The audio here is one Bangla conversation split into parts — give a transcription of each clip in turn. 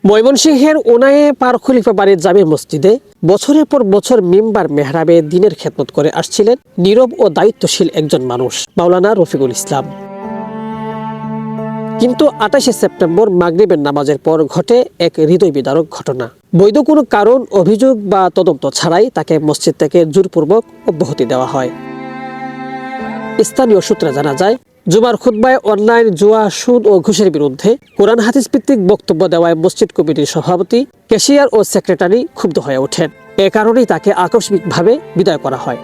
ময়মনসিংহের ওনায়ে পার খলিফা বাড়ির জামে মসজিদে বছরের পর বছর মিম্বার মেহরাবে দিনের খেদমত করে আসছিলেন নীরব ও দায়িত্বশীল একজন মানুষ, মাওলানা রফিকুল ইসলাম। কিন্তু ২৮শে সেপ্টেম্বর মাগরিবের নামাজের পর ঘটে এক হৃদয় বিদারক ঘটনা। বৈধ কোনো কারণ, অভিযোগ বা তদন্ত ছাড়াই তাকে মসজিদ থেকে জোরপূর্বক অব্যাহতি দেওয়া হয়। স্থানীয় সূত্রে জানা যায়, জুমার খুতবায় অনলাইন জুয়া, সুদ ও ঘুষের বিরুদ্ধে কোরআন হাদিস ভিত্তিক বক্তব্য দেওয়ায় মসজিদ কমিটির সভাপতি, ক্যাশিয়ার ও সেক্রেটারি ক্ষুব্ধ হয়ে ওঠেন। এ কারণেই তাকে আকস্মিকভাবে বিদায় করা হয়।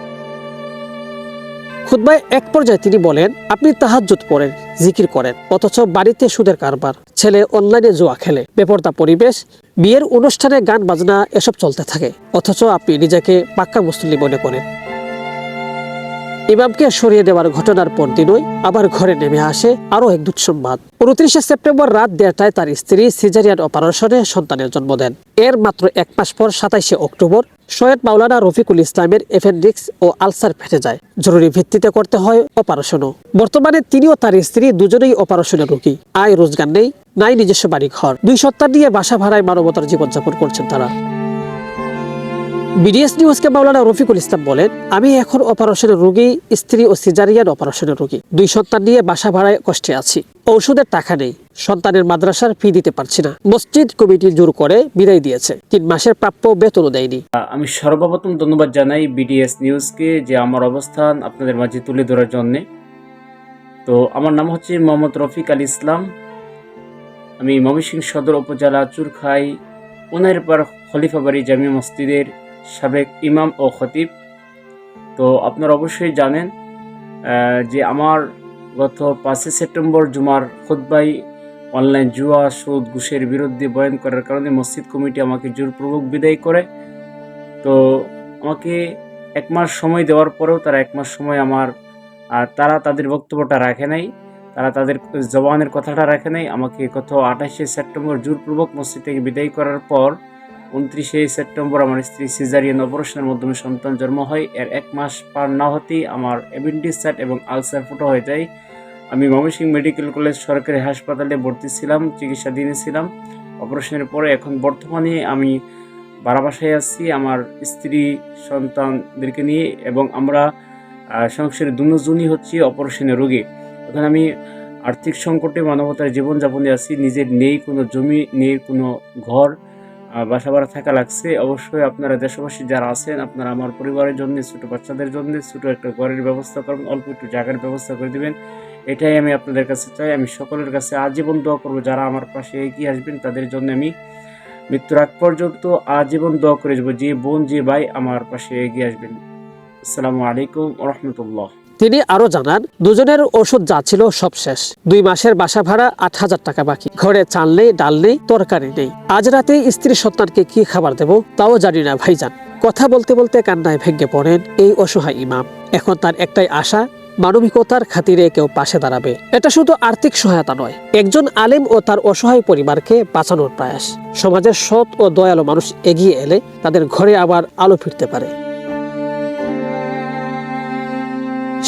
খুতবায় এক পর্যায়ে তিনি বলেন, আপনি তাহাজ্জুদ পড়েন, জিকির করেন, অথচ বাড়িতে সুদের কারবার, ছেলে অনলাইনে জুয়া খেলে, বেপরদা পরিবেশ, বিয়ের অনুষ্ঠানে গান বাজনা এসব চলতে থাকে, অথচ আপনি নিজেকে পাক্কা মুসলিম মনে করেন। ইমামকে সরিয়ে দেওয়ার ঘটনার পর দিনই আবার ঘরে নেমে আসে আরো এক দুঃসংবাদ। ২৯শে সেপ্টেম্বর রাত ১:৩০টায় তার স্ত্রী সিজারিয়ান অপারেশনে সন্তানের জন্ম দেন। এর মাত্র এক মাস পর ২৭শে অক্টোবর সৈয়দ মাওলানা রফিকুল ইসলামের অ্যাপেন্ডিক্স ও আলসার ফেটে যায়। জরুরি ভিত্তিতে করতে হয় অপারেশনও। বর্তমানে তিনিও তার স্ত্রী দুজনেই অপারেশনের রোগী। আয় রোজগার নেই, নাই নিজস্ব বাড়ি ঘর। ২ সন্তান নিয়ে বাসা ভাড়ায় মানবতার জীবনযাপন করছেন তারা। বিডিএস নিউজকে মাওলানা রফিকুল ইসলাম বলেন, আমি এখন অপারেশনের রোগী, স্ত্রী ও সিজারিয়ান অপারেশনের রোগী। ২ সন্তান নিয়ে বাসা ভাড়ায় কষ্টে আছি। ঔষধের টাকা নেই, সন্তানের মাদ্রাসার ফি দিতে পারছি না। মসজিদ কমিটি জোর করে বিদায় দিয়েছে, ৩ মাসের প্রাপ্য বেতনও দেয়নি। আমি সর্বপ্রথম ধন্যবাদ জানাই বিডিএস নিউজকে যে আমার অবস্থান আপনাদের মাঝে তুলে ধরার জন্যে। তো আমার নাম হচ্ছে মোহাম্মদ রফিক আল ইসলাম। আমি ময়মনসিংহ সদর উপজেলা চুরখাই ওনায়ের পার খলিফা বাড়ি জামি মসজিদের সাবেক ইমাম ও খতিব। তো আপনারা অবশ্যই জানেন যে আমার গত ৫ সেপ্টেম্বর জুমার খুতবায় অনলাইন জুয়া, সুদ, ঘুষের বিরুদ্ধে বয়ান করার কারণে মসজিদ কমিটি আমাকে জোরপূর্বক বিদায় করে। তো আমাকে ১ মাস সময় দেওয়ার পরেও তারা ১ মাস সময় তারা তাদের বক্তব্যটা রাখে নাই, তারা তাদের জবানের কথাটা রাখে নাই। আমাকে গত ২৮শে সেপ্টেম্বর জোরপূর্বক মসজিদ থেকে বিদায় করার পর ২৯শে সেপ্টেম্বর আমার স্ত্রী সিজারিয়ান অপারেশনের মাধ্যমে সন্তান জন্ম হয়। এর ১ মাস পার না হতেই আমার অ্যাপেন্ডিক্স এবং আলসার ফুটো হয়ে যায়। আমি ময়মনসিংহ মেডিকেল কলেজ সরকারি হাসপাতালে ভর্তি ছিলাম, চিকিৎসাধীন ছিলাম অপারেশনের পরে। এখন বর্তমানে আমি ভাড়া বাসায় আছি আমার স্ত্রী সন্তানদেরকে নিয়ে, এবং আমরা সংসারে দুজনই হচ্ছি অপারেশনের রোগী। এখন আমি আর্থিক সংকটে মানবতার জীবনযাপনে আছি। নিজের নেই কোনো জমি, নেই কোনো ঘর, বাসা ভাড়া থাকা লাগছে। অবশ্যই আপনারা দেশবাসী যারা আছেন, আপনারা আমার পরিবারের জন্য, ছোটো বাচ্চাদের জন্য ছোটো একটা ঘরের ব্যবস্থা করবেন, অল্প একটু জায়গার ব্যবস্থা করে দেবেন, এটাই আমি আপনাদের কাছে চাই। আমি সকলের কাছে আজীবন দোয়া করবো, যারা আমার পাশে এগিয়ে আসবেন তাদের জন্য আমি মৃত্যুর আগ পর্যন্ত আজীবন দোয়া করে যাবো, যে বোন যে ভাই আমার পাশে এগিয়ে আসবেন। আসসালামু আলাইকুম ওয়া রাহমাতুল্লাহ। তিনি আরো জানান, দুজনের ওষুধ যা ছিল সব শেষ। ২ মাসের বাসা ভাড়া ৮,০০০ টাকা বাকি। ঘরে চাল নেই, ডাল নেই, তরকারি নেই। আজ রাতে স্ত্রী সন্তানকে কি খাবার দেব তাও জানি না ভাইজান। কথা বলতে বলতে কান্নায় ভেঙে পড়েন এই অসহায় ইমাম। এখন তার একটাই আশা, মানবিকতার খাতিরে কেউ পাশে দাঁড়াবে। এটা শুধু আর্থিক সহায়তা নয়, একজন আলেম ও তার অসহায় পরিবারকে বাঁচানোর প্রয়াস। সমাজের সৎ ও দয়ালু মানুষ এগিয়ে এলে তাদের ঘরে আবার আলো ফিরতে পারে।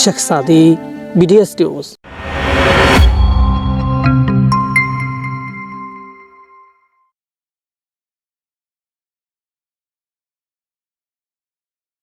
শেখ সাদি, বিডিএস নিউজ।